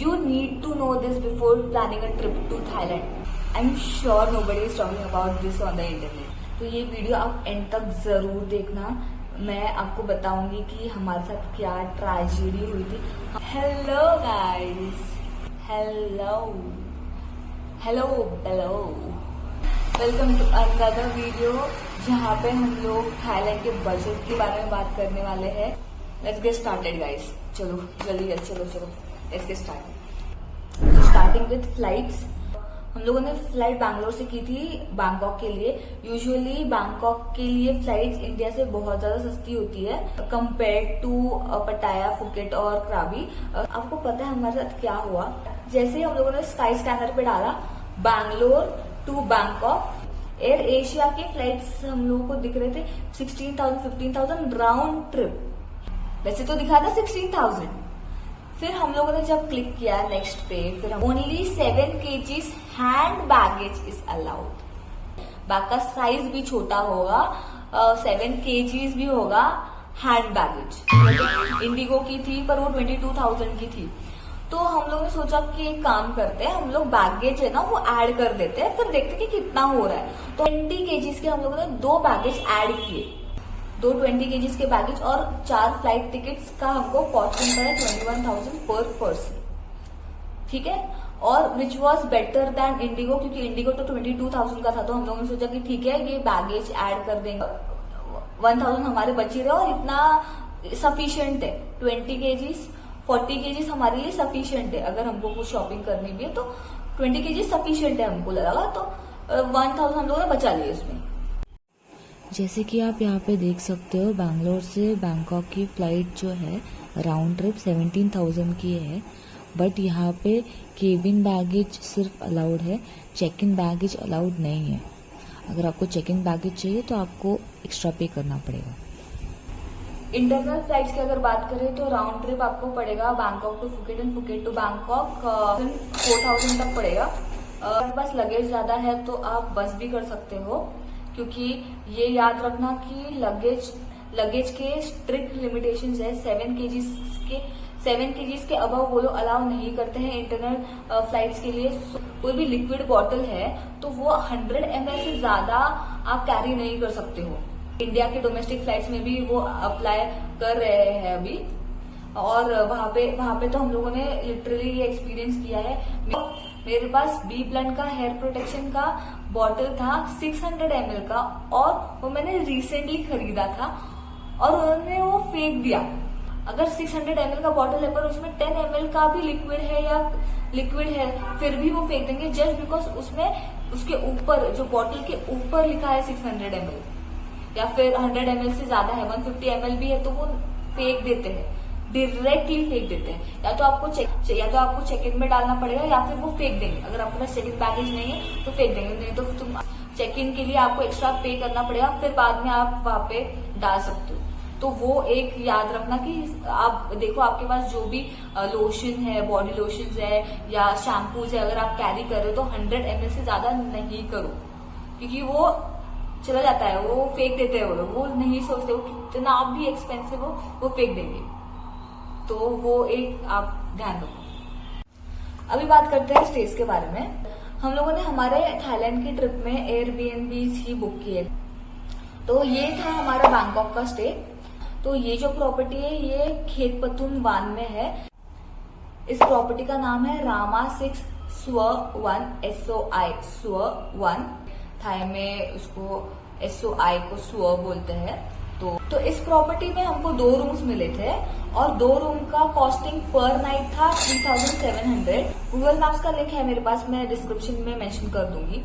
You need to know this before planning a trip to Thailand. I'm sure nobody is talking about this on the internet. तो ये video आप and तक जरूर देखना. मैं आपको बताऊंगी कि हमारे साथ क्या ट्रेजेडी हुई थी. Hello guys, hello hello hello, welcome to another video जहाँ पे हम लोग थाईलैंड के बजट के बारे में बात करने वाले हैं. Let's get started guys. चलो जल्दी चलो let's get start. Starting with flights. हम लोगों ने फ्लाइट बैंगलोर से की थी बैंकॉक के लिए. यूजुअली बैंकॉक के लिए फ्लाइट्स इंडिया से बहुत ज्यादा सस्ती होती है कंपेयर टू पटाया, फुकेट और क्राबी. आपको पता है हमारे साथ क्या हुआ? जैसे हम लोगों ने स्काई स्कैनर पे डाला Bangalore to Bangkok, Air Asia के फ्लाइट्स हम लोगों को दिख रहे थे 16,000 15,000 राउंड ट्रिप. वैसे तो दिखा था 16,000. फिर हम लोगों ने जब क्लिक किया नेक्स्ट पे, फिर only 7 kgs hand baggage is allowed. Bag का साइज भी छोटा होगा, 7 kgs भी होगा हैंड बैगेज. इंडिगो की थी पर वो 22,000 की थी. तो हम लोगों ने सोचा कि एक काम करते हैं, हम लोग बैगेज है ना वो ऐड कर देते हैं, फिर देखते कि कितना हो रहा है. तो 20 kgs के हम लोगों ने 2 बैगेज ऐड किए. 2 20 kgs के बैगेज और 4 फ्लाइट टिकट्स का हमको कॉस्ट पड़ा 21,000 पर पर्सन. ठीक है. और which was better than Indigo, क्योंकि इंडिगो तो 22,000 का था. तो हम लोगों ने सोचा कि ठीक है ये बैगेज ऐड कर देंगे, 1,000 हमारे बची रहे और इतना सफिशियंट है. 20 kgs 40 kgs हमारे लिए सफिशियंट है. अगर हमको कुछ शॉपिंग करनी भी है तो 20 kgs सफिशियंट है हमको लगा. तो 1,000 हम लोगों ने बचा लिया उसमें. जैसे कि आप यहाँ पे देख सकते हो, बैंगलोर से बैंकॉक की फ़्लाइट जो है राउंड ट्रिप 17,000 की है. बट यहाँ पे केबिन बैगेज सिर्फ अलाउड है, चेक इन बैगेज अलाउड नहीं है. अगर आपको चेक इन बैगेज चाहिए तो आपको एक्स्ट्रा पे करना पड़ेगा. इंटरनल फ्लाइट्स की अगर बात करें तो राउंड ट्रिप आपको पड़ेगा Bangkok to Phuket and Phuket to Bangkok 4,000 तक पड़ेगा. अगर बस लगेज ज्यादा है तो आप बस भी कर सकते हो, क्योंकि ये याद रखना कि लगेज के स्ट्रिक्ट लिमिटेशंस है. 7 kgs के अबव वो लोग अलाउ नहीं करते हैं इंटरनल फ्लाइट्स के लिए. कोई भी लिक्विड बॉटल है तो वो 100 ml से ज्यादा आप कैरी नहीं कर सकते हो. इंडिया के डोमेस्टिक फ्लाइट्स में भी वो अप्लाई कर रहे हैं अभी. और वहां पे तो हम लोगों ने लिटरली ये एक्सपीरियंस किया है. मेरे पास बी ब्लंट का हेयर प्रोटेक्शन का बॉटल था 600 ml का, और वो मैंने रिसेंटली खरीदा था और उन्होंने वो फेंक दिया. अगर 600 ml का बॉटल है पर उसमें 10 ml का भी लिक्विड है फिर भी वो फेंक देंगे जस्ट बिकॉज उसमें उसके ऊपर जो बॉटल के ऊपर लिखा है 600 ml या फिर 100 ml से ज्यादा है, 150 ml भी है, तो वो फेंक देते हैं, डायरेक्टली फेंक देते हैं. या तो आपको चेक इन में डालना पड़ेगा या फिर वो फेंक देंगे. अगर आपके पास चेक इन बैगेज नहीं है तो फेंक देंगे, नहीं तो तुम चेक इन के लिए आपको एक्स्ट्रा पे करना पड़ेगा, फिर बाद में आप वहां पे डाल सकते हो. तो वो एक याद रखना कि आप देखो आपके पास जो भी लोशन है, बॉडी लोशन है या शैम्पूज है, अगर आप कैरी कर रहे हो तो 100 ml से ज्यादा नहीं करो, क्योंकि वो चला जाता है, वो फेंक देते हैं. वो नहीं सोचते वो कितना भी एक्सपेंसिव हो वो फेंक देंगे. तो वो एक आप ध्यान रखो. अभी बात करते हैं स्टेज के बारे में. हम लोगों ने हमारे थाईलैंड की ट्रिप में एयरबीएनबी ही बुक किए. तो ये था हमारा बैंकॉक का स्टे. तो ये जो प्रॉपर्टी है ये खेत पतुन वान में है. इस प्रॉपर्टी का नाम है रामा 6 स्व 1 SOI स्व 1. थाई में उसको SOI को स्व बोलते हैं. तो इस प्रॉपर्टी में हमको 2 रूम्स मिले थे और 2 रूम का कॉस्टिंग पर नाइट था 3,700. गूगल मैप्स का लिंक है मेरे पास, मैं डिस्क्रिप्शन में मेंशन कर दूंगी.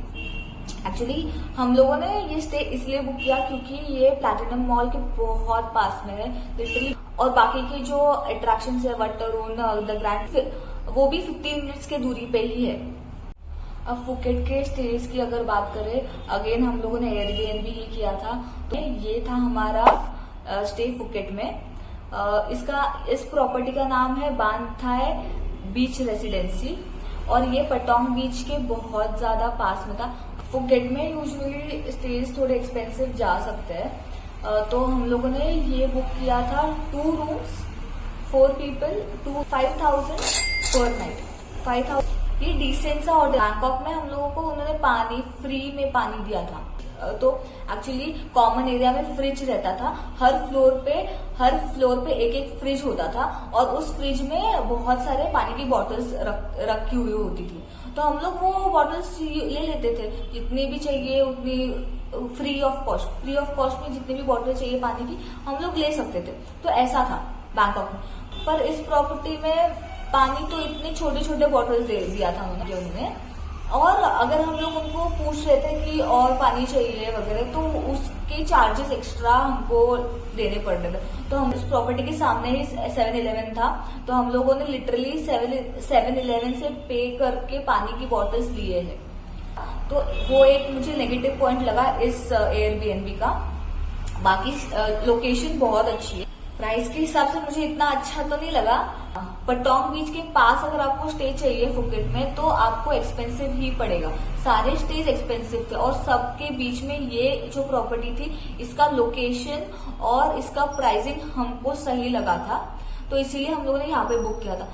एक्चुअली हम लोगों ने ये स्टे इसलिए बुक किया क्योंकि ये प्लैटिनम मॉल के बहुत पास में है लिटरली. और बाकी की जो अट्रैक्शंस है वटरून, द ग्रैंड, वो भी 15 मिनट्स के दूरी पे ही है. अब फुकेट के स्टेज की अगर बात करें, अगेन हम लोगों ने एयरबीएनबी ही किया था. तो ये था हमारा स्टे फुकेट में. इस प्रॉपर्टी का नाम है बानथाई बीच रेसिडेंसी और ये पटोंग बीच के बहुत ज्यादा पास में था. फुकेट में यूजुअली स्टेज थोड़े एक्सपेंसिव जा सकते हैं, तो हम लोगों ने ये बुक किया था 2 रूम्स 4 पीपल 5,000 पर नाइट 5000। ये डिसेंट सा होटल। बैंकॉक में हम लोगों को उन्होंने पानी फ्री में पानी दिया था। तो एक्चुअली कॉमन एरिया में फ्रिज रहता था, हर फ्लोर पे एक एक फ्रिज होता था और उस फ्रिज में बहुत सारे पानी की बॉटल्स रखी हुई होती थी। तो हम लोग वो बॉटल्स ले लेते थे, जितनी भी चाहिए उतनी फ्री ऑफ कॉस्ट में जितनी भी बॉटल चाहिए पानी की हम लोग ले सकते थे। तो ऐसा था बैंकॉक में। पर इस प्रॉपर्टी में पानी तो इतने छोटे छोटे बॉटल्स दे दिया था उन्होंने, और अगर हम लोग उनको पूछ रहे थे कि और पानी चाहिए वगैरह तो उसके चार्जेस एक्स्ट्रा हमको देने पड़ रहे थे। तो हम इस प्रॉपर्टी के सामने ही 7-Eleven था, तो हम लोगों ने लिटरली 7-Eleven से पे करके पानी की बॉटल्स लिए हैं। तो वो एक मुझे नेगेटिव पॉइंट लगा इस एयरबीएनबी का। बाकी लोकेशन बहुत अच्छी है। प्राइस के हिसाब से मुझे इतना अच्छा तो नहीं लगा। पटोंग बीच के पास अगर आपको स्टे चाहिए फुकेट में तो आपको एक्सपेंसिव ही पड़ेगा। सारे स्टेज एक्सपेंसिव थे और सबके बीच में ये जो प्रॉपर्टी थी इसका लोकेशन और इसका प्राइसिंग हमको सही लगा था, तो इसीलिए हम लोगों ने यहाँ पे बुक किया था।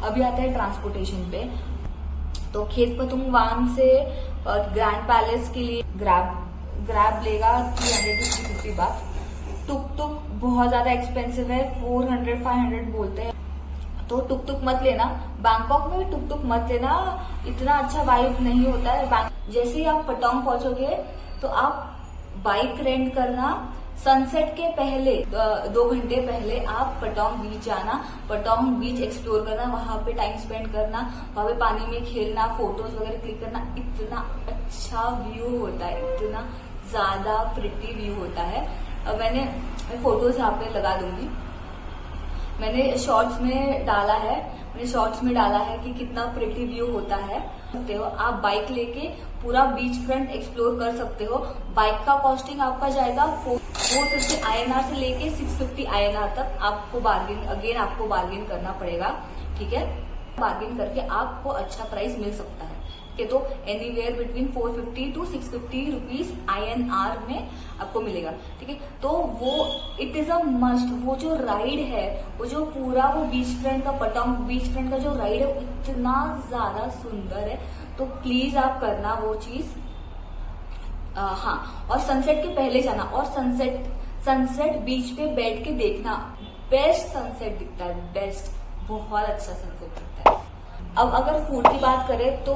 अभी आता है ट्रांसपोर्टेशन पे। तो खेत पतुंगवान से ग्रैंड पैलेस के लिए ग्रैब लेगा 300 to 350 बात। टुक बहुत ज्यादा एक्सपेंसिव है, 400-500 बोलते हैं, तो टुक मत लेना। बैंकॉक में भी टुक मत लेना, इतना अच्छा वाइब नहीं होता है। जैसे ही आप पटोंग पहुंचोगे तो आप बाइक रेंट करना, सनसेट के पहले 2 घंटे पहले आप पटोंग बीच जाना, पटोंग बीच एक्सप्लोर करना, वहां पे टाइम स्पेंड करना, वहां पे पानी में खेलना, फोटोज वगैरह क्लिक करना। इतना अच्छा व्यू होता है, इतना ज्यादा प्रिटी व्यू होता है। मैंने फोटोज यहाँ पे लगा दूंगी। मैंने शॉर्ट्स में डाला है कि कितना प्रिटी व्यू होता है। आप बाइक लेके पूरा बीच फ्रंट एक्सप्लोर कर सकते हो। बाइक का कॉस्टिंग आपका जाएगा 450 INR से लेके 650 INR तक। आपको बार्गेन करना पड़ेगा, ठीक है। बार्गेन करके आपको अच्छा प्राइस मिल सकता है। तो anywhere between 450 to 650 rupees INR में आपको मिलेगा, ठीक है। तो वो इट इज अ मस्ट। वो जो राइड है, वो जो पूरा वो बीच फ्रंट का पटोंग बीच फ्रंट का जो राइड है इतना ज्यादा सुंदर है, तो प्लीज आप करना वो चीज। हाँ, और सनसेट के पहले जाना और सनसेट बीच पे बैठ के देखना। बेस्ट सनसेट दिखता है, बेस्ट, बहुत अच्छा सनसेट दिखता है। अब अगर फूड की बात करें तो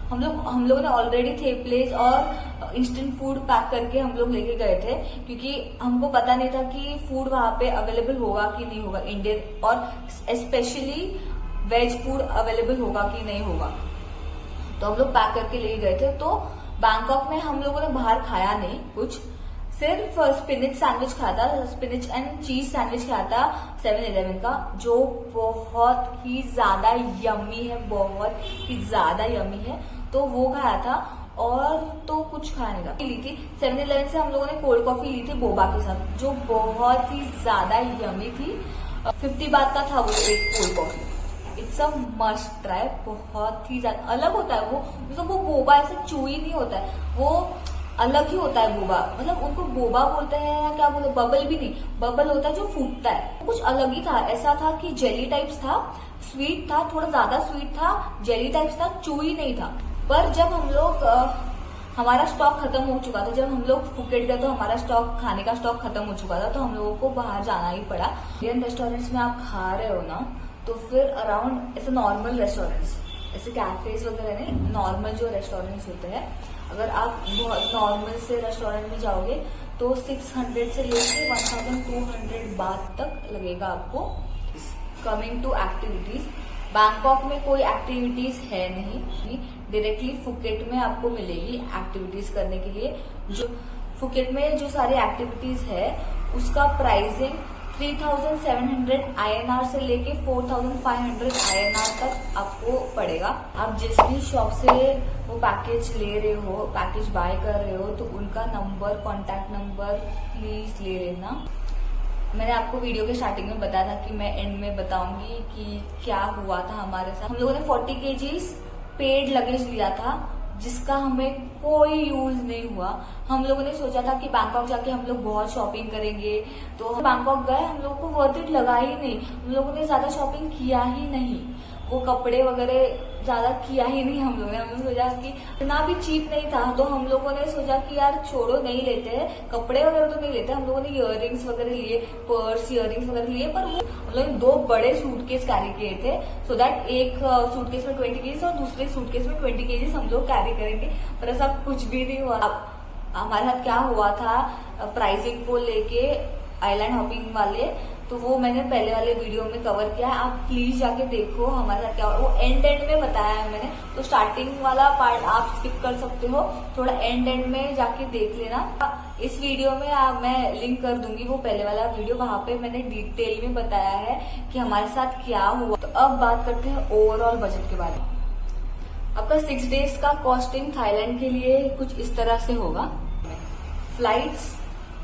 हम लोग ने ऑलरेडी थेपलेस और इंस्टेंट फूड पैक करके हम लोग लेके गए थे, क्योंकि हमको पता नहीं था कि फूड वहां पे अवेलेबल होगा कि नहीं होगा, इंडियन और स्पेशली वेज फूड अवेलेबल होगा कि नहीं होगा। तो हम लोग पैक करके लेके गए थे। तो बैंकॉक में हम लोगों ने बाहर खाया नहीं कुछ, सिर्फ स्पिनिच सैंडविच खाया था, स्पिनिच एंड चीज सैंडविच खाया था 7-Eleven का, जो बहुत ही ज्यादा यम्मी है, तो वो खाया था। और तो कुछ खाया नहीं था। ली थी 7-Eleven से हम लोगों ने कोल्ड कॉफी ली थी बोबा के साथ, जो बहुत ही ज्यादा यम्मी थी। 50 बात का था वो एक cold coffee. It's a must try, बहुत ही ज्यादा अलग होता है वो। मतलब वो बोबा ऐसे चूई नहीं होता है, वो अलग ही होता है बोबा। मतलब उनको बोबा बोलते हैं या क्या बोलते, बबल भी नहीं, बबल होता है जो फूटता है। कुछ अलग ही था, ऐसा था कि जेली टाइप्स था, स्वीट था, थोड़ा ज्यादा स्वीट था, जेली टाइप्स था, चूई नहीं था। पर जब हम लोग हमारा स्टॉक खत्म हो चुका था, जब हम लोग फुकेट गए तो हमारा स्टॉक, खाने का स्टॉक खत्म हो चुका था, तो हम लोगों को बाहर जाना ही पड़ा। इंडियन रेस्टोरेंट्स में आप खा रहे हो ना, तो फिर अराउंड ऐसे नॉर्मल रेस्टोरेंट्स, ऐसे कैफेज वगैरह नहीं, नॉर्मल जो रेस्टोरेंट्स होते हैं, अगर आप बहुत नॉर्मल से रेस्टोरेंट में जाओगे तो 600 से लेके 1200 बात तक लगेगा आपको। कमिंग टू एक्टिविटीज, बैंकॉक में कोई एक्टिविटीज है नहीं, डायरेक्टली फुकेट में आपको मिलेगी एक्टिविटीज करने के लिए। जो फुकेट में जो सारी एक्टिविटीज है उसका प्राइसिंग 3700 INR से लेके 4500 INR तक आपको पड़ेगा। आप जिस भी शॉप से वो पैकेज ले रहे हो, पैकेज बाय कर रहे हो, तो उनका नंबर, कॉन्टैक्ट नंबर प्लीज ले लेना। मैंने आपको वीडियो के स्टार्टिंग में बताया था कि मैं एंड में बताऊंगी कि क्या हुआ था हमारे साथ। हम लोगों ने 40 kgs पेड लगेज लिया था, जिसका हमें कोई यूज नहीं हुआ। हम लोगों ने सोचा था कि बैंकॉक जाके हम लोग बहुत शॉपिंग करेंगे, तो हम बैंकॉक गए, हम लोग को वर्थ इट लगा ही नहीं, हम लोगों ने ज्यादा शॉपिंग किया ही नहीं, वो कपड़े वगैरह ज्यादा किया ही नहीं हम लोगों ने। हमने सोचा कि इतना भी चीप नहीं था, तो हम लोगों ने सोचा कि यार छोड़ो, नहीं लेते हैं कपड़े वगैरह, तो नहीं लेते। हम लोगों ने इयररिंग्स वगैरह लिए, पर्स इयररिंग्स वगैरह लिए, पर वो हम लोग 2 बड़े सूटकेस कैरी किए थे, सो दैट एक सूटकेस में 20 केजीज और दूसरे सूटकेस में 20 केजीज हम लोग कैरी करेंगे, पर ऐसा कुछ भी नहीं हुआ। हमारे साथ क्या हुआ था, प्राइसिंग को लेके आइलैंड हॉपिंग वाले, तो वो मैंने पहले वाले वीडियो में कवर किया है, आप प्लीज जाके देखो हमारे साथ क्या हुआ। वो एंड में बताया है मैंने, तो स्टार्टिंग वाला पार्ट आप स्किप कर सकते हो, थोड़ा एंड में जाके देख लेना। इस वीडियो में मैं लिंक कर दूंगी वो पहले वाला वीडियो, वहां पे मैंने डिटेल में बताया है कि हमारे साथ क्या हुआ। तो अब बात करते हैं ओवरऑल बजट के बारे में। आपका 6 डेज का कॉस्टिंग थाईलैंड के लिए कुछ इस तरह से होगा। Flights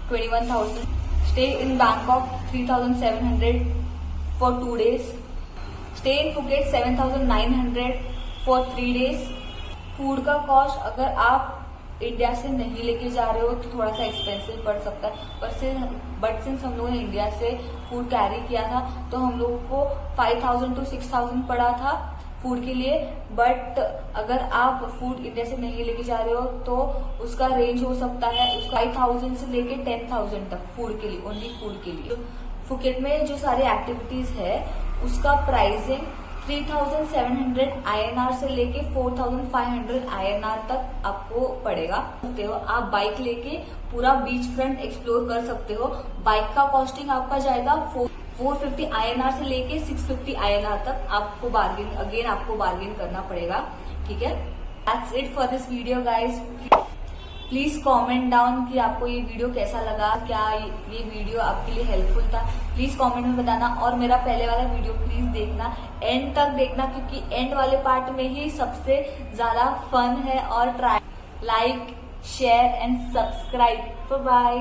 21,000, stay in Bangkok 3,700 for 2 days, stay in Phuket 7,900 for 3 days। Food का कॉस्ट अगर आप इंडिया से नहीं लेके जा रहे हो तो थोड़ा सा एक्सपेंसिव पड़ सकता है, बट सिंस हम लोगों ने इंडिया से फूड कैरी किया था तो हम लोगों को 5,000 to 6,000 पड़ा था फूड के लिए। बट अगर आप फूड इंडिया से नहीं लेके जा रहे हो तो उसका रेंज हो सकता है 5,000 से लेके 10,000 तक फूड के लिए, ओनली फूड के लिए। फुकेट में जो सारी एक्टिविटीज है उसका प्राइसिंग 3,700 INR से लेके 4,500 INR तक आपको पड़ेगा। आप बाइक लेके पूरा बीच फ्रंट एक्सप्लोर कर सकते हो। बाइक का कॉस्टिंग आपका जाएगा 450 INR से लेके 650 INR तक आपको बार्गेन करना पड़ेगा, ठीक है। That's it for this video guys. Please comment down कि आपको ये वीडियो कैसा लगा, क्या ये वीडियो आपके लिए हेल्पफुल था, प्लीज कमेंट में बताना। और मेरा पहले वाला वीडियो प्लीज देखना, एंड तक देखना, क्योंकि एंड वाले पार्ट में ही सबसे ज्यादा फन है। और try, like, share and subscribe. Bye bye.